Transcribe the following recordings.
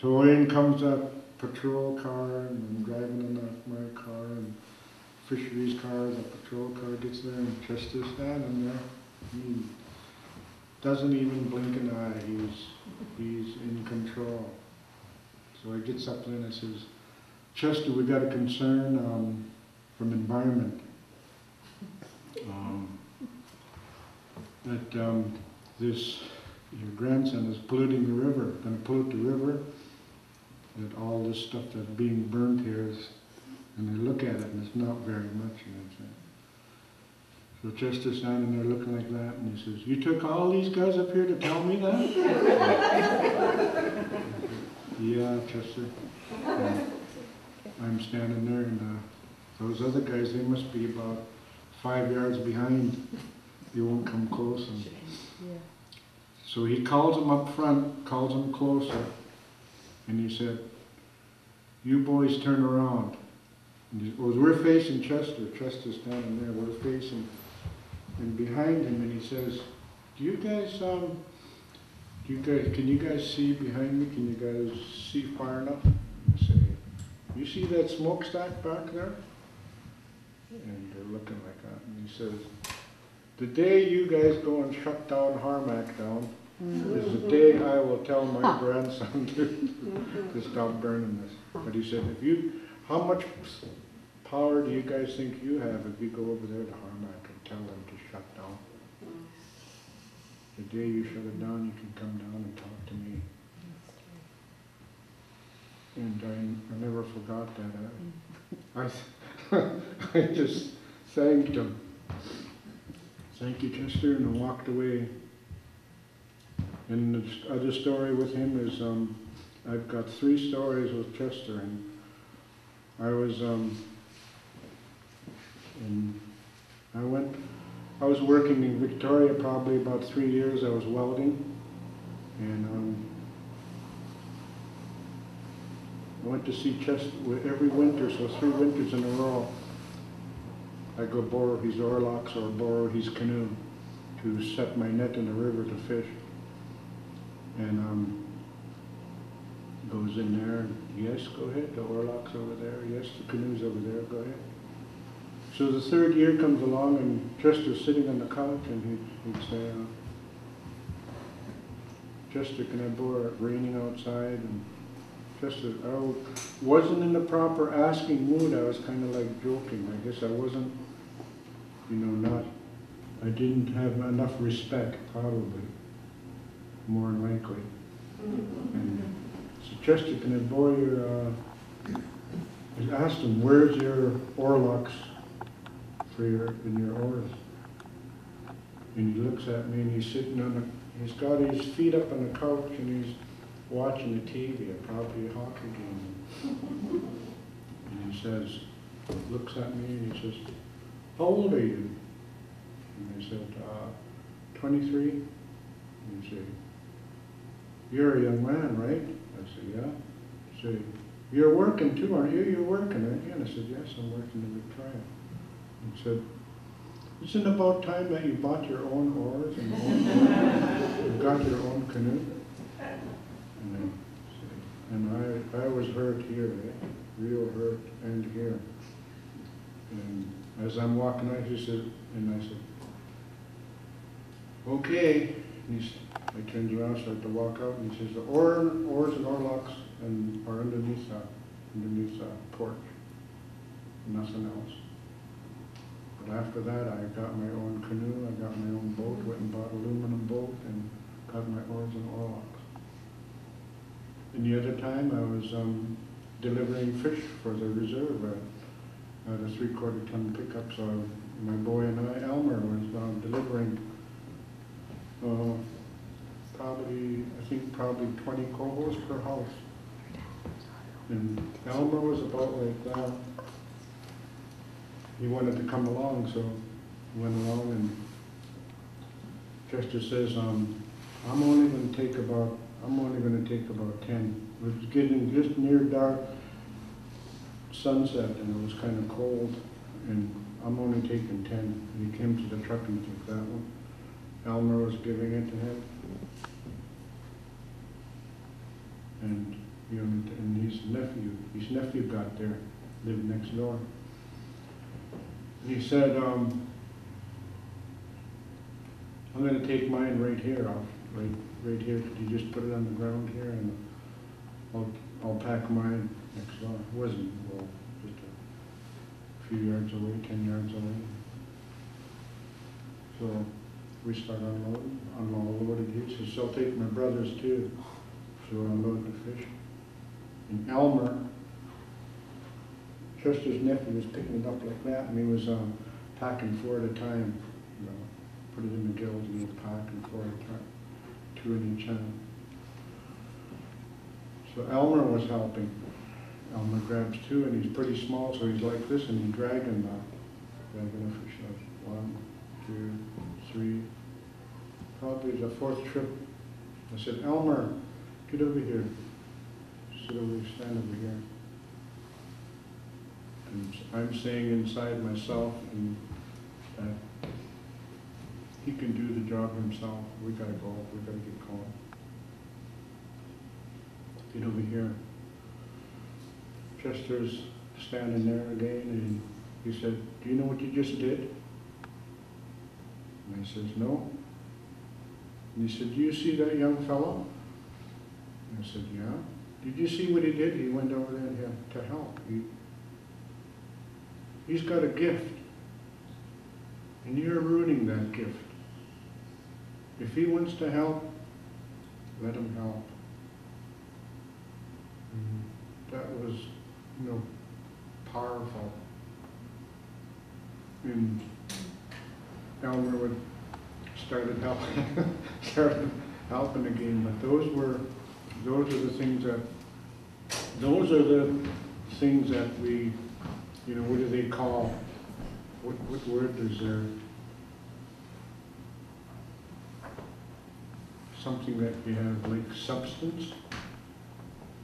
So in comes that patrol car, and I'm driving in my car, and fisheries car, the patrol car gets there, and Chester's standing there. He doesn't even blink an eye. He's in control. So I gets up there and I says, Chester, we got a concern from environment. That your grandson is polluting the river, going to pollute the river, that all this stuff that's being burnt here is, and they look at it and it's not very much. So Chester's standing there looking like that, and he says, you took all these guys up here to tell me that? Yeah, Chester. I'm standing there, and those other guys, they must be about 5 yards behind. They won't come close. And so he calls them up front, calls them closer, and he said, you boys turn around. And we're facing Chester. Chester's standing there. We're facing, and behind him, and he says, can you guys see behind me? Can you guys see far enough? I say, you see that smokestack back there? And they're looking like that. And he says, the day you guys go and shut down Harmac down is the day I will tell my grandson to stop burning this. But he said, how much power do you guys think you have if you go over there to Harmac and tell them to shut down? The day you shut it down, you can come down and talk to me. And I never forgot that. I just thanked him. Thank you, Chester, and I walked away. And the other story with him is, I've got 3 stories with Chester, and I was, I was working in Victoria probably about 3 years. I was welding, and I went to see Chester every winter, so 3 winters in a row. I go borrow his oarlocks or borrow his canoe to set my net in the river to fish. And goes in there, and yes, go ahead, the oarlock's over there, yes, the canoe's over there, go ahead. So the 3rd year comes along, and Chester's sitting on the couch, and he'd say, Chester, can I borrow it? Raining outside, and Chester, I wasn't in the proper asking mood. I was kind of like joking. I guess I wasn't, I didn't have enough respect, probably, more than likely. And so Chester, can I borrow your, I asked him, where's your oarlocks in your oars? And he looks at me, and he's sitting he's got his feet up on the couch, and he's watching the TV, probably a hockey game. And he says, looks at me, and he says, how old are you? And I said, 23. And he said, you're a young man, right? I said, yeah. He said, you're working too, aren't you? You're working, aren't you? And I said, yes, I'm working in Victoria. He said, isn't it about time that you bought your own oars and you got your own canoe? And I was hurt here, real hurt, and here. And as I'm walking out, he said, and I said, okay. And I turned around, started to walk out, and he says, the oars and oarlocks are underneath that porch, nothing else. But after that, I got my own canoe, I got my own boat, went and bought an aluminum boat, and got my oars and oarlocks. And the other time, I was delivering fish for the reserve at a 3/4 ton pickup. So my boy and I, Elmer, was delivering probably 20 cohos per house. And Elmer was about like that. He wanted to come along, so he went along, and Chester says, I'm only going to take about 10. It was getting just near dark sunset, and it was kind of cold, and I'm only taking 10. And he came to the truck and took that one. Elmer was giving it to him. And unit, and his nephew got there, lived next door. And he said, I'm going to take mine right here off, right here. Could you just put it on the ground here, and I'll pack mine next door. It wasn't, well, just a few yards away, 10 yards away. So we start unloading. He says, I'll take my brothers too. So I unload the fish. And Elmer, Chester's nephew, was picking it up like that, and he was packing 4 at a time. You know, put it in the gills and he was packing 4 at a time, 2 in each hand. So Elmer was helping. Elmer grabs 2, and he's pretty small, so he's like this, and he's dragging a fish out. 1, 2, 3. Probably the 4th trip. I said, Elmer, get over here. Stand over here. And I'm saying inside myself and that he can do the job himself. We gotta go. We gotta get going. Get over here. Chester's standing there again, and he said, do you know what you just did? And I says, no. And he said, do you see that young fellow? And I said, yeah. Did you see what he did? He went over there to help. He's got a gift, and you're ruining that gift. If he wants to help, let him help. That was, powerful. And Elmer would started helping again, but those are the things that we, what do they call, what word is there? Something that you have like substance,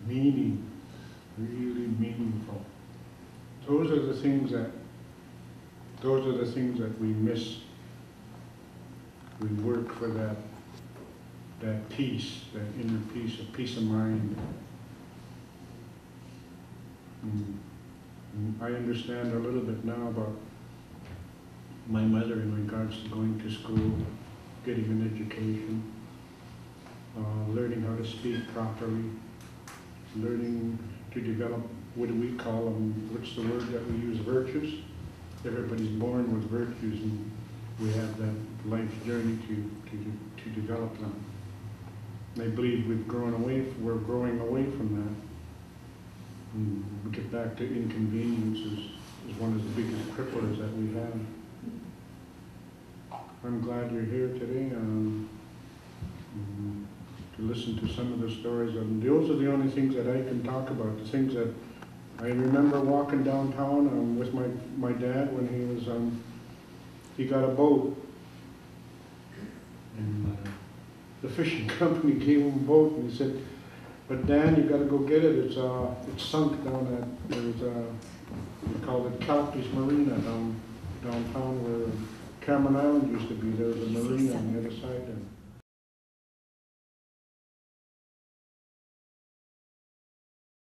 meaning, really meaningful. Those are the things that we miss. We work for that peace, that inner peace, a peace of mind. I understand a little bit now about my mother in regards to going to school, getting an education, learning how to speak properly, learning to develop, what do we call them, what's the word that we use, virtues? Everybody's born with virtues, and we have that life's journey to develop them. And I believe we're growing away from that. And we get back to inconvenience is one of the biggest cripplers that we have. I'm glad you're here today to listen to some of the stories. And those are the only things that I can talk about, the things that I remember walking downtown with my dad when he got a boat. And the fishing company gave him a boat, and he said, but Dan, you got to go get it. It's sunk down we call it Calpe's Marina downtown where Cameron Island used to be. There was a marina on the other side there.